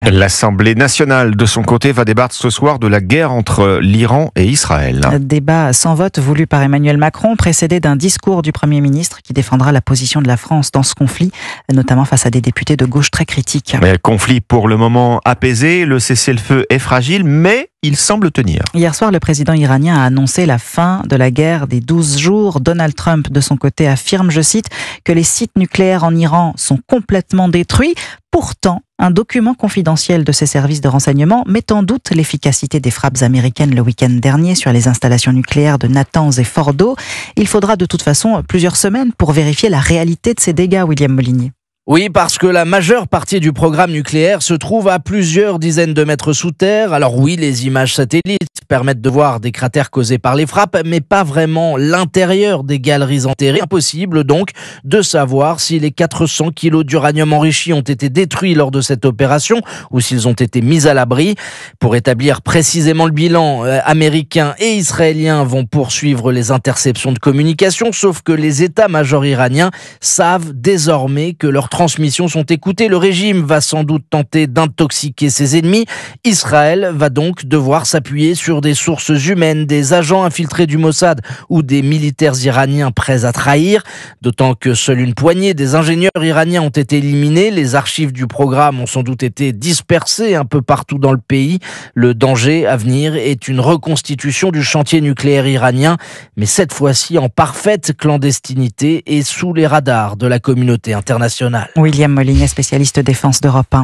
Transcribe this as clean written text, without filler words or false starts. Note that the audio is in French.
L'Assemblée nationale, de son côté, va débattre ce soir de la guerre entre l'Iran et Israël. Débat sans vote voulu par Emmanuel Macron, précédé d'un discours du Premier ministre qui défendra la position de la France dans ce conflit, notamment face à des députés de gauche très critiques. Mais conflit pour le moment apaisé, le cessez-le-feu est fragile, mais il semble tenir. Hier soir, le président iranien a annoncé la fin de la guerre des 12 jours. Donald Trump, de son côté, affirme, je cite, que les sites nucléaires en Iran sont complètement détruits. Pourtant, un document confidentiel de ses services de renseignement met en doute l'efficacité des frappes américaines le week-end dernier sur les installations nucléaires de Natanz et Fordo. Il faudra de toute façon plusieurs semaines pour vérifier la réalité de ces dégâts, William Molinier. Oui, parce que la majeure partie du programme nucléaire se trouve à plusieurs dizaines de mètres sous terre. Alors oui, les images satellites permettent de voir des cratères causés par les frappes, mais pas vraiment l'intérieur des galeries enterrées. Impossible donc de savoir si les 400 kilos d'uranium enrichi ont été détruits lors de cette opération ou s'ils ont été mis à l'abri. Pour établir précisément le bilan, américains et israéliens vont poursuivre les interceptions de communication, sauf que les états-majors iraniens savent désormais que leurs transmissions sont écoutées. Le régime va sans doute tenter d'intoxiquer ses ennemis. Israël va donc devoir s'appuyer sur des sources humaines, des agents infiltrés du Mossad ou des militaires iraniens prêts à trahir. D'autant que seule une poignée des ingénieurs iraniens ont été éliminés. Les archives du programme ont sans doute été dispersées un peu partout dans le pays. Le danger à venir est une reconstitution du chantier nucléaire iranien, mais cette fois-ci en parfaite clandestinité et sous les radars de la communauté internationale. William Molinier, spécialiste défense d'Europe 1.